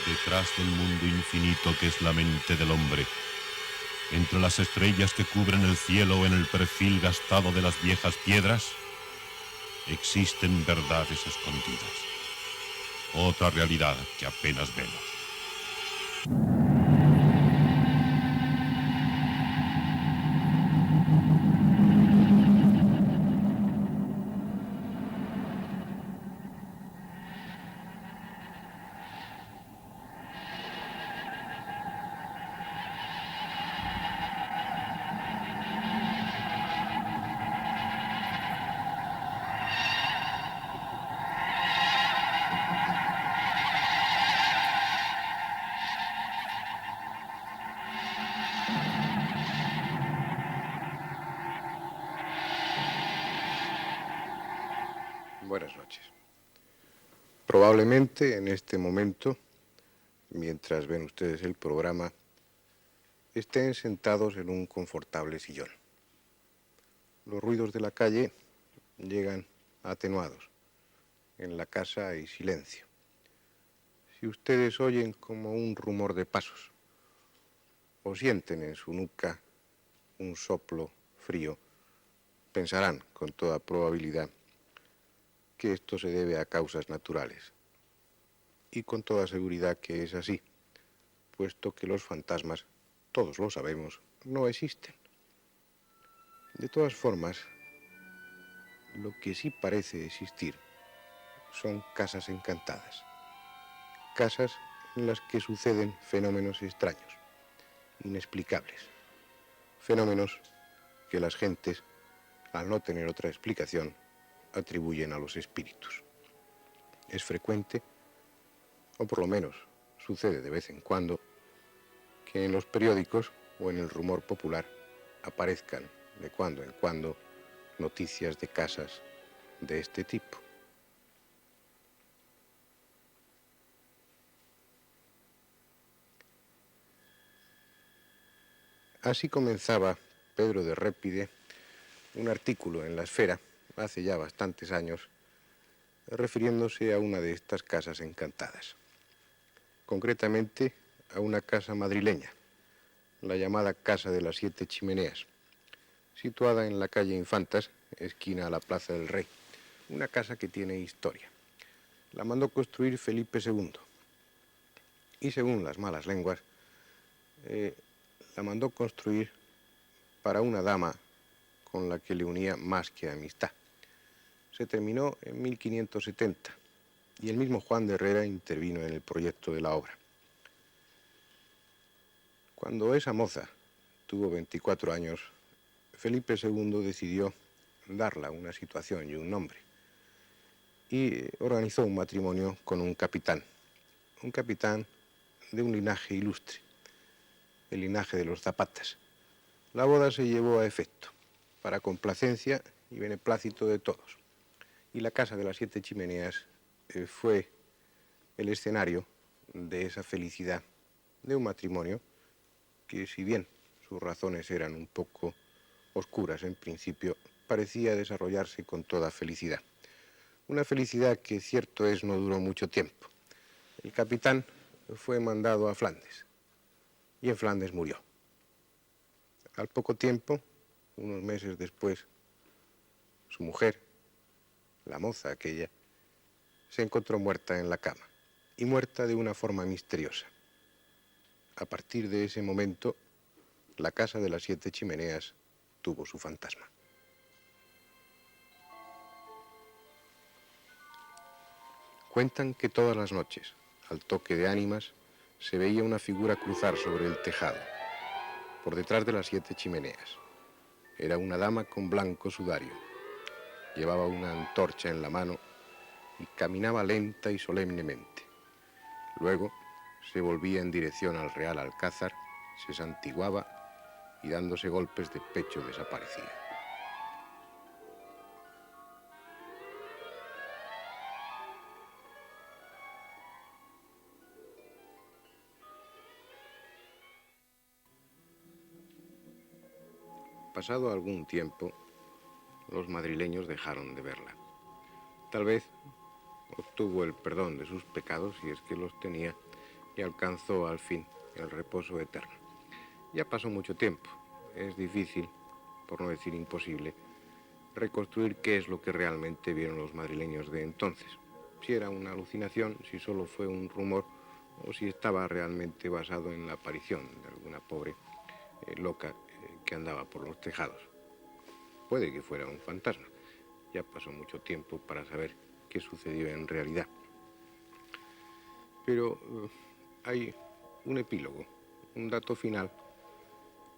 Detrás del mundo infinito que es la mente del hombre, entre las estrellas que cubren el cielo o en el perfil gastado de las viejas piedras, existen verdades escondidas, otra realidad que apenas vemos. Buenas noches. Probablemente en este momento, mientras ven ustedes el programa, estén sentados en un confortable sillón. Los ruidos de la calle llegan atenuados. En la casa hay silencio. Si ustedes oyen como un rumor de pasos o sienten en su nuca un soplo frío, pensarán con toda probabilidad que esto se debe a causas naturales. Y con toda seguridad que es así, puesto que los fantasmas, todos lo sabemos, no existen. De todas formas, lo que sí parece existir son casas encantadas. Casas en las que suceden fenómenos extraños, inexplicables. Fenómenos que las gentes, al no tener otra explicación, atribuyen a los espíritus. Es frecuente, o por lo menos sucede de vez en cuando, que en los periódicos o en el rumor popular aparezcan de cuando en cuando noticias de casas de este tipo. Así comenzaba Pedro de Répide un artículo en La Esfera, hace ya bastantes años, refiriéndose a una de estas casas encantadas. Concretamente a una casa madrileña, la llamada Casa de las Siete Chimeneas, situada en la calle Infantas, esquina a la Plaza del Rey. Una casa que tiene historia. La mandó construir Felipe II. Y según las malas lenguas, la mandó construir para una dama con la que le unía más que amistad. Se terminó en 1570 y el mismo Juan de Herrera intervino en el proyecto de la obra. Cuando esa moza tuvo 24 años, Felipe II decidió darle una situación y un nombre y organizó un matrimonio con un capitán de un linaje ilustre, el linaje de los Zapatas. La boda se llevó a efecto, para complacencia y beneplácito de todos. Y la Casa de las Siete Chimeneas fue el escenario de esa felicidad, de un matrimonio que, si bien sus razones eran un poco oscuras en principio, parecía desarrollarse con toda felicidad. Una felicidad que, cierto es, no duró mucho tiempo. El capitán fue mandado a Flandes y en Flandes murió. Al poco tiempo, unos meses después, su mujer, la moza aquella, se encontró muerta en la cama, y muerta de una forma misteriosa. A partir de ese momento, la Casa de las Siete Chimeneas tuvo su fantasma. Cuentan que todas las noches, al toque de ánimas, se veía una figura cruzar sobre el tejado, por detrás de las siete chimeneas. Era una dama con blanco sudario. Llevaba una antorcha en la mano y caminaba lenta y solemnemente. Luego se volvía en dirección al Real Alcázar, se santiguaba y dándose golpes de pecho desaparecía. Pasado algún tiempo, los madrileños dejaron de verla. Tal vez obtuvo el perdón de sus pecados, si es que los tenía, y alcanzó al fin el reposo eterno. Ya pasó mucho tiempo. Es difícil, por no decir imposible, reconstruir qué es lo que realmente vieron los madrileños de entonces. Si era una alucinación, si solo fue un rumor o si estaba realmente basado en la aparición de alguna pobre loca que andaba por los tejados. Puede que fuera un fantasma. Ya pasó mucho tiempo para saber qué sucedió en realidad. Pero hay un epílogo, un dato final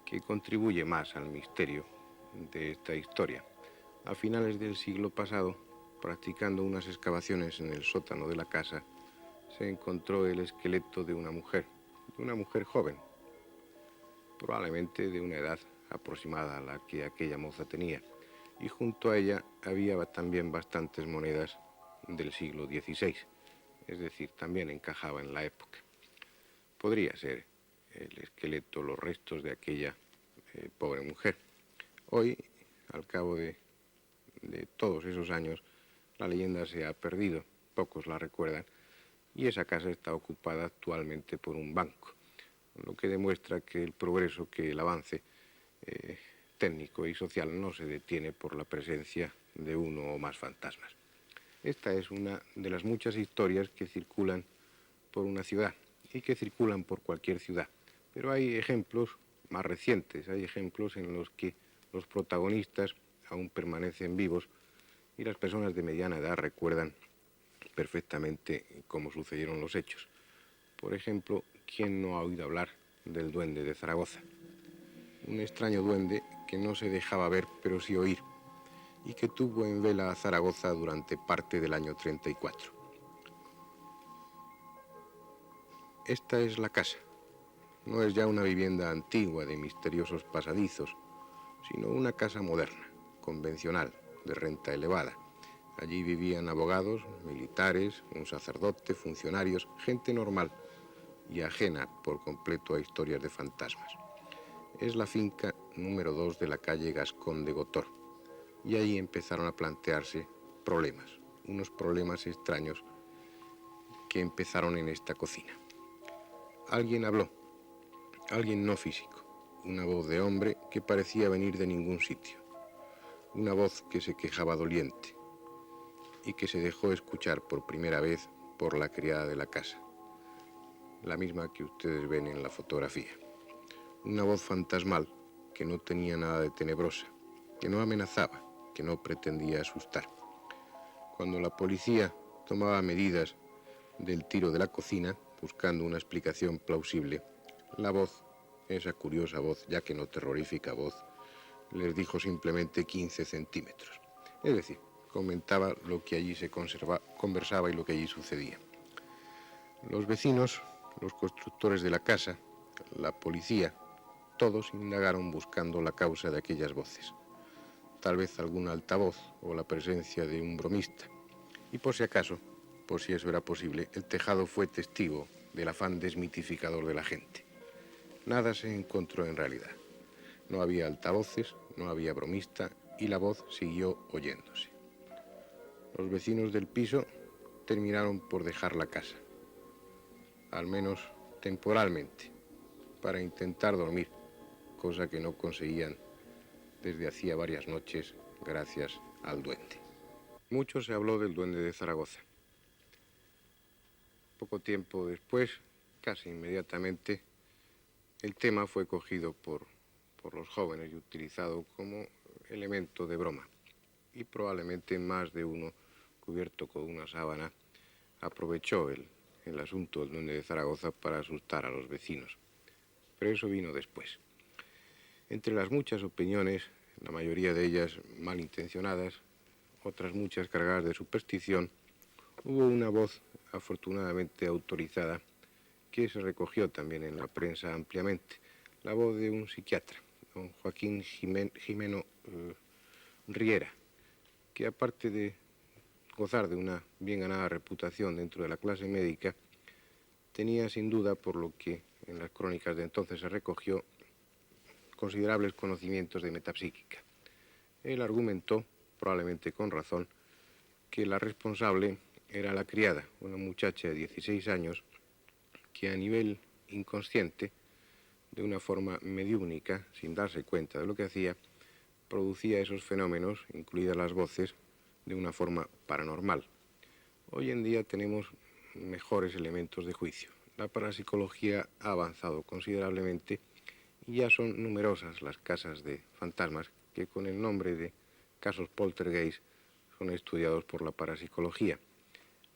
que contribuye más al misterio de esta historia. A finales del siglo pasado, practicando unas excavaciones en el sótano de la casa, se encontró el esqueleto de una mujer joven, probablemente de una edad aproximada a la que aquella moza tenía, y junto a ella había también bastantes monedas del siglo XVI, es decir, también encajaba en la época. Podría ser el esqueleto, los restos de aquella pobre mujer. Hoy, al cabo de todos esos años, la leyenda se ha perdido, pocos la recuerdan, y esa casa está ocupada actualmente por un banco, lo que demuestra que el progreso, que el avance técnico y social no se detiene por la presencia de uno o más fantasmas. Esta es una de las muchas historias que circulan por una ciudad y que circulan por cualquier ciudad, pero hay ejemplos más recientes, hay ejemplos en los que los protagonistas aún permanecen vivos y las personas de mediana edad recuerdan perfectamente cómo sucedieron los hechos. Por ejemplo, ¿quién no ha oído hablar del duende de Zaragoza? Un extraño duende que no se dejaba ver, pero sí oír, y que tuvo en vela a Zaragoza durante parte del año 34. Esta es la casa. No es ya una vivienda antigua de misteriosos pasadizos, sino una casa moderna, convencional, de renta elevada. Allí vivían abogados, militares, un sacerdote, funcionarios, gente normal y ajena por completo a historias de fantasmas. Es la finca número 2 de la calle Gascón de Gotor, y ahí empezaron a plantearse problemas, unos problemas extraños que empezaron en esta cocina. Alguien habló, alguien no físico, una voz de hombre que parecía venir de ningún sitio, una voz que se quejaba doliente y que se dejó escuchar por primera vez por la criada de la casa, la misma que ustedes ven en la fotografía. Una voz fantasmal que no tenía nada de tenebrosa, que no amenazaba, que no pretendía asustar. Cuando la policía tomaba medidas del tiro de la cocina, buscando una explicación plausible, la voz, esa curiosa voz, ya que no terrorífica voz, les dijo simplemente 15 centímetros. Es decir, comentaba lo que allí se conversaba y lo que allí sucedía. Los vecinos, los constructores de la casa, la policía, todos indagaron buscando la causa de aquellas voces. Tal vez algún altavoz o la presencia de un bromista. Y por si acaso, por si eso era posible, el tejado fue testigo del afán desmitificador de la gente. Nada se encontró en realidad. No había altavoces, no había bromista y la voz siguió oyéndose. Los vecinos del piso terminaron por dejar la casa, al menos temporalmente, para intentar dormir, cosa que no conseguían desde hacía varias noches gracias al duende. Mucho se habló del duende de Zaragoza. Poco tiempo después, casi inmediatamente, el tema fue cogido por los jóvenes y utilizado como elemento de broma. Y probablemente más de uno, cubierto con una sábana, aprovechó el asunto del duende de Zaragoza para asustar a los vecinos. Pero eso vino después. Entre las muchas opiniones, la mayoría de ellas malintencionadas, otras muchas cargadas de superstición, hubo una voz afortunadamente autorizada que se recogió también en la prensa ampliamente, la voz de un psiquiatra, don Joaquín Jimeno Riera, que aparte de gozar de una bien ganada reputación dentro de la clase médica, tenía sin duda, por lo que en las crónicas de entonces se recogió, considerables conocimientos de metapsíquica. Él argumentó, probablemente con razón, que la responsable era la criada, una muchacha de 16 años, que a nivel inconsciente, de una forma mediúnica, sin darse cuenta de lo que hacía, producía esos fenómenos, incluidas las voces, de una forma paranormal. Hoy en día tenemos mejores elementos de juicio. La parapsicología ha avanzado considerablemente y ya son numerosas las casas de fantasmas que con el nombre de casos poltergeist son estudiados por la parapsicología.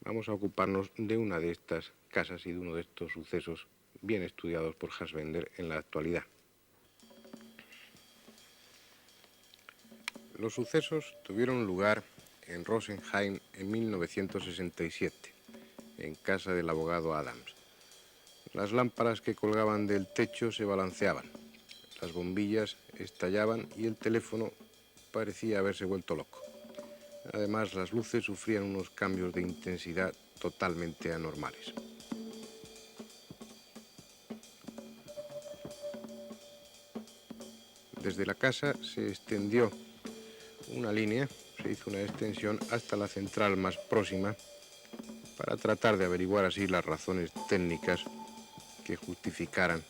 Vamos a ocuparnos de una de estas casas y de uno de estos sucesos bien estudiados por Fassbender en la actualidad. Los sucesos tuvieron lugar en Rosenheim en 1967, en casa del abogado Adams. Las lámparas que colgaban del techo se balanceaban, las bombillas estallaban y el teléfono parecía haberse vuelto loco. Además, las luces sufrían unos cambios de intensidad totalmente anormales. Desde la casa se extendió una línea, se hizo una extensión hasta la central más próxima para tratar de averiguar así las razones técnicas que justificaran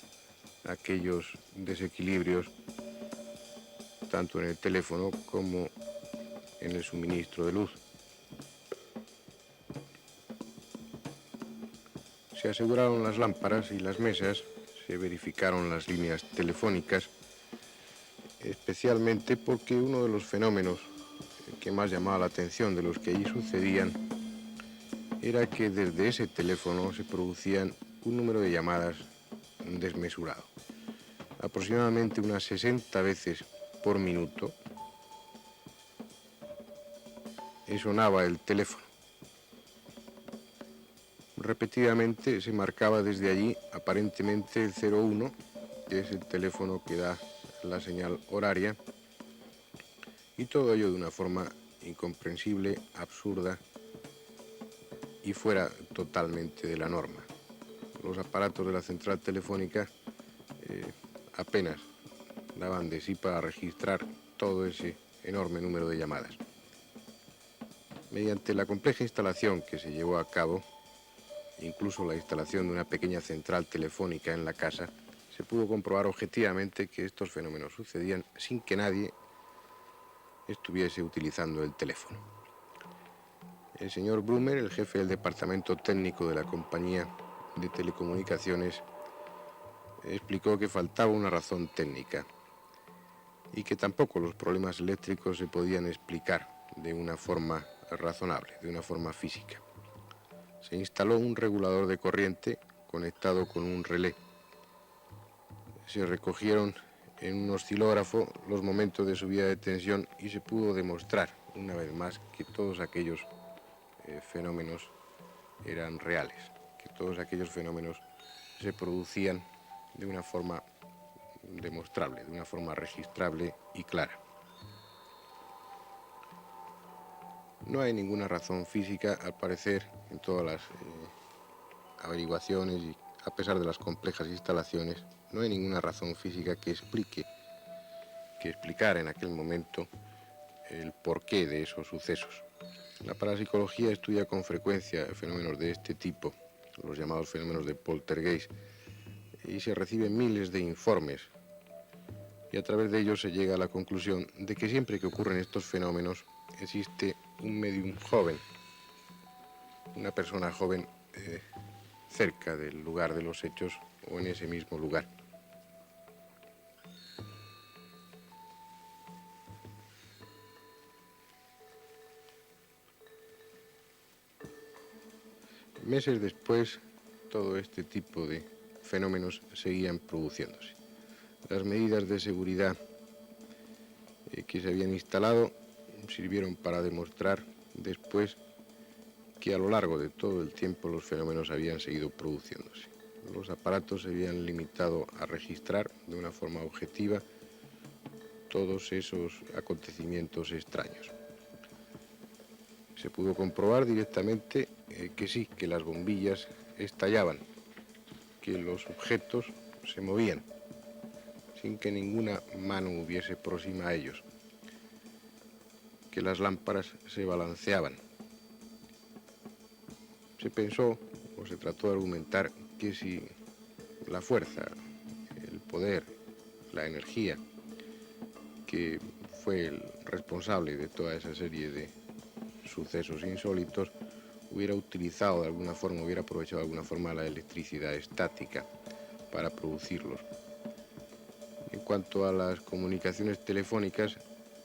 aquellos desequilibrios tanto en el teléfono como en el suministro de luz. Se aseguraron las lámparas y las mesas, se verificaron las líneas telefónicas, especialmente porque uno de los fenómenos que más llamaba la atención de los que allí sucedían era que desde ese teléfono se producían un número de llamadas desmesurado. Aproximadamente unas 60 veces por minuto sonaba el teléfono. Repetidamente se marcaba desde allí aparentemente el 01, que es el teléfono que da la señal horaria, y todo ello de una forma incomprensible, absurda y fuera totalmente de la norma. Los aparatos de la central telefónica apenas daban de sí para registrar todo ese enorme número de llamadas. Mediante la compleja instalación que se llevó a cabo, incluso la instalación de una pequeña central telefónica en la casa, se pudo comprobar objetivamente que estos fenómenos sucedían sin que nadie estuviese utilizando el teléfono. El señor Brummer, el jefe del departamento técnico de la compañía de telecomunicaciones, explicó que faltaba una razón técnica y que tampoco los problemas eléctricos se podían explicar de una forma razonable, de una forma física. Se instaló un regulador de corriente conectado con un relé. Se recogieron en un oscilógrafo los momentos de subida de tensión y se pudo demostrar una vez más que todos aquellos fenómenos eran reales, que todos aquellos fenómenos se producían de una forma demostrable, de una forma registrable y clara. No hay ninguna razón física, al parecer, en todas las averiguaciones y a pesar de las complejas instalaciones, no hay ninguna razón física que explicara en aquel momento el porqué de esos sucesos. La parapsicología estudia con frecuencia fenómenos de este tipo, los llamados fenómenos de poltergeist, y se reciben miles de informes. Y a través de ellos se llega a la conclusión de que siempre que ocurren estos fenómenos existe un medium joven, una persona joven cerca del lugar de los hechos o en ese mismo lugar. Meses después, todo este tipo de fenómenos seguían produciéndose. Las medidas de seguridad que se habían instalado sirvieron para demostrar después que a lo largo de todo el tiempo los fenómenos habían seguido produciéndose. Los aparatos se habían limitado a registrar de una forma objetiva todos esos acontecimientos extraños. Se pudo comprobar directamente que sí, que las bombillas estallaban, que los objetos se movían, sin que ninguna mano hubiese próxima a ellos, que las lámparas se balanceaban. Se pensó, o se trató de argumentar, que si la fuerza, el poder, la energía que fue el responsable de toda esa serie de sucesos insólitos hubiera utilizado de alguna forma, hubiera aprovechado de alguna forma la electricidad estática para producirlos. En cuanto a las comunicaciones telefónicas,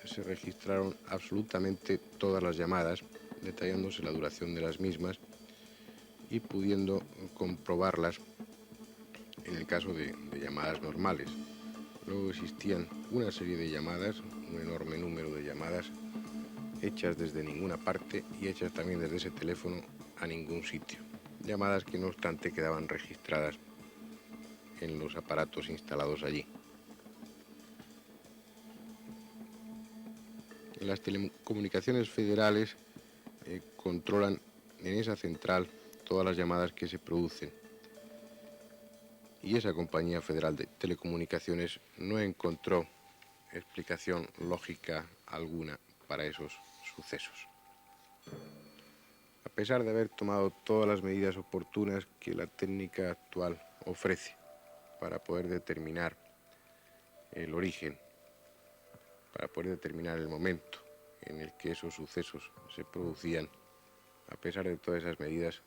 se registraron absolutamente todas las llamadas, detallándose la duración de las mismas y pudiendo comprobarlas en el caso de llamadas normales. Luego existían una serie de llamadas, un enorme número de llamadas hechas desde ninguna parte y hechas también desde ese teléfono a ningún sitio. Llamadas que no obstante quedaban registradas en los aparatos instalados allí. Las telecomunicaciones federales controlan en esa central todas las llamadas que se producen. Y esa compañía federal de telecomunicaciones no encontró explicación lógica alguna para esos sucesos. A pesar de haber tomado todas las medidas oportunas que la técnica actual ofrece para poder determinar el origen, para poder determinar el momento en el que esos sucesos se producían, a pesar de todas esas medidas,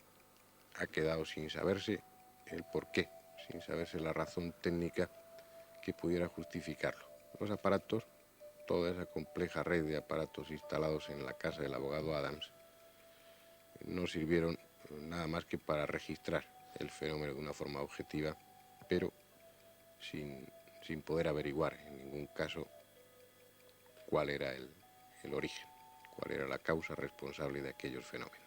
ha quedado sin saberse el porqué, sin saberse la razón técnica que pudiera justificarlo. Los aparatos, toda esa compleja red de aparatos instalados en la casa del abogado Adams, no sirvieron nada más que para registrar el fenómeno de una forma objetiva, pero sin poder averiguar en ningún caso cuál era el origen, cuál era la causa responsable de aquellos fenómenos.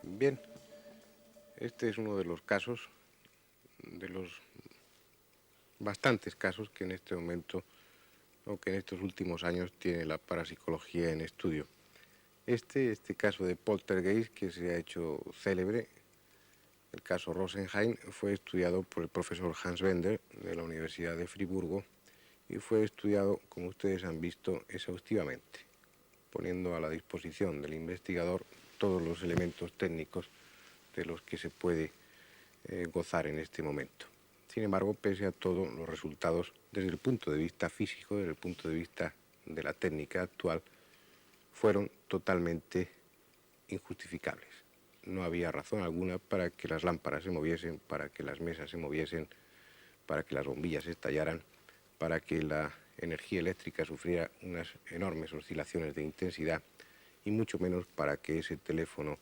Bien, este es uno de los casos, de los bastantes casos que en este momento, o que en estos últimos años tiene la parapsicología en estudio. Este caso de poltergeist que se ha hecho célebre, el caso Rosenheim, fue estudiado por el profesor Hans Bender de la Universidad de Friburgo y fue estudiado, como ustedes han visto, exhaustivamente, poniendo a la disposición del investigador todos los elementos técnicos de los que se puede gozar en este momento. Sin embargo, pese a todo, los resultados desde el punto de vista físico, desde el punto de vista de la técnica actual, fueron totalmente injustificables. No había razón alguna para que las lámparas se moviesen, para que las mesas se moviesen, para que las bombillas estallaran, para que la energía eléctrica sufriera unas enormes oscilaciones de intensidad y mucho menos para que ese teléfono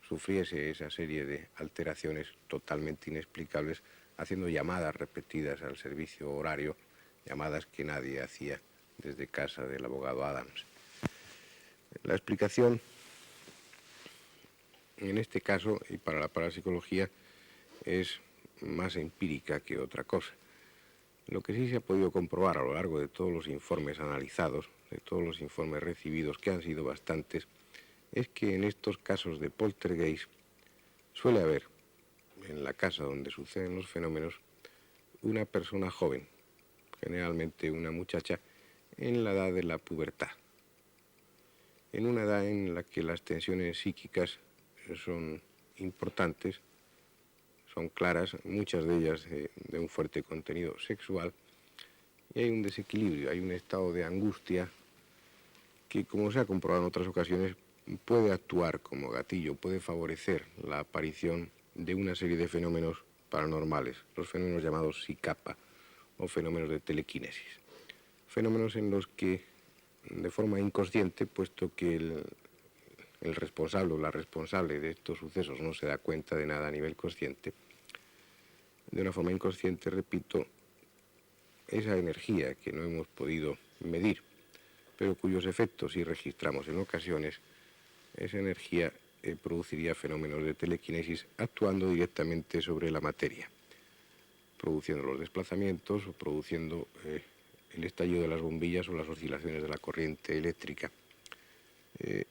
sufriese esa serie de alteraciones totalmente inexplicables, haciendo llamadas repetidas al servicio horario, llamadas que nadie hacía desde casa del abogado Adams. La explicación, en este caso, y para la parapsicología, es más empírica que otra cosa. Lo que sí se ha podido comprobar a lo largo de todos los informes analizados, de todos los informes recibidos, que han sido bastantes, es que en estos casos de poltergeist suele haber, en la casa donde suceden los fenómenos, una persona joven, generalmente una muchacha, en la edad de la pubertad, en una edad en la que las tensiones psíquicas son importantes, son claras, muchas de ellas de un fuerte contenido sexual, y hay un desequilibrio, hay un estado de angustia que, como se ha comprobado en otras ocasiones, puede actuar como gatillo, puede favorecer la aparición de una serie de fenómenos paranormales, los fenómenos llamados psicapa o fenómenos de telequinesis. Fenómenos en los que, de forma inconsciente, puesto que el responsable o la responsable de estos sucesos no se da cuenta de nada a nivel consciente, de una forma inconsciente, repito, esa energía que no hemos podido medir, pero cuyos efectos sí registramos en ocasiones, esa energía produciría fenómenos de telequinesis actuando directamente sobre la materia, produciendo los desplazamientos o produciendo el estallido de las bombillas o las oscilaciones de la corriente eléctrica.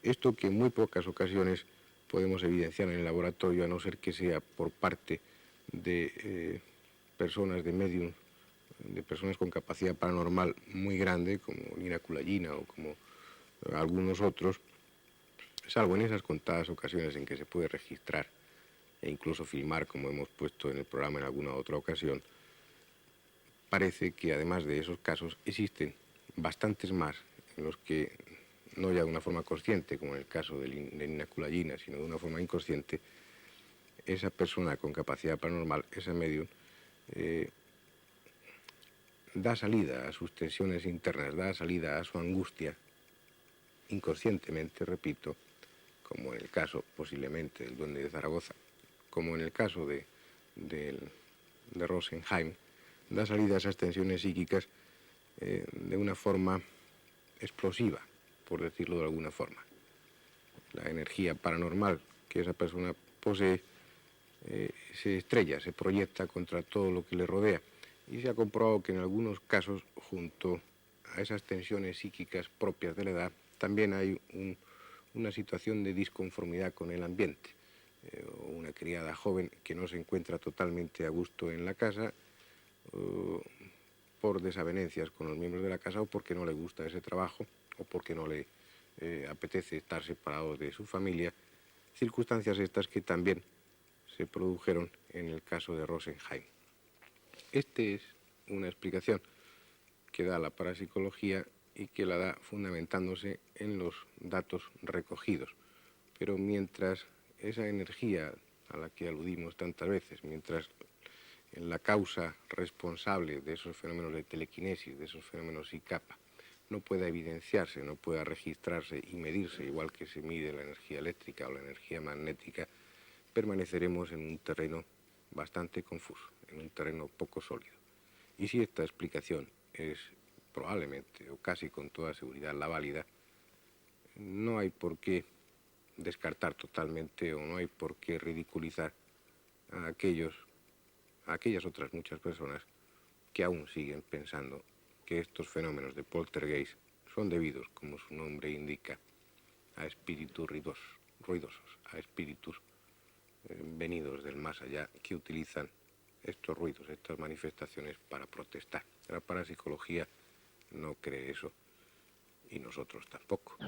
Esto que en muy pocas ocasiones podemos evidenciar en el laboratorio, a no ser que sea por parte de personas de medium, de personas con capacidad paranormal muy grande, como Nina Kulayina o como algunos otros, salvo en esas contadas ocasiones en que se puede registrar e incluso filmar, como hemos puesto en el programa en alguna otra ocasión, parece que además de esos casos existen bastantes más en los que, no ya de una forma consciente, como en el caso de Nina Kulayina, sino de una forma inconsciente, esa persona con capacidad paranormal, esa medium, da salida a sus tensiones internas, da salida a su angustia, inconscientemente, repito, como en el caso posiblemente del Duende de Zaragoza, como en el caso de Rosenheim, da salida a esas tensiones psíquicas de una forma explosiva, por decirlo de alguna forma. La energía paranormal que esa persona posee se estrella, se proyecta contra todo lo que le rodea. Y se ha comprobado que en algunos casos, junto a esas tensiones psíquicas propias de la edad, también hay una situación de disconformidad con el ambiente. Una criada joven que no se encuentra totalmente a gusto en la casa por desavenencias con los miembros de la casa, o porque no le gusta ese trabajo, o porque no le apetece estar separado de su familia. Circunstancias estas que también se produjeron en el caso de Rosenheim. Esta es una explicación que da la parapsicología y que la da fundamentándose en los datos recogidos. Pero mientras esa energía a la que aludimos tantas veces, mientras la causa responsable de esos fenómenos de telequinesis, de esos fenómenos psicapa, no pueda evidenciarse, no pueda registrarse y medirse, igual que se mide la energía eléctrica o la energía magnética, permaneceremos en un terreno bastante confuso, en un terreno poco sólido. Y si esta explicación es probablemente o casi con toda seguridad la válida, no hay por qué descartar totalmente, o no hay por qué ridiculizar a aquellas otras muchas personas que aún siguen pensando que estos fenómenos de poltergeist son debidos, como su nombre indica, a espíritus ruidosos, a espíritus venidos del más allá, que utilizan estos ruidos, estas manifestaciones para protestar. La parapsicología no cree eso, y nosotros tampoco.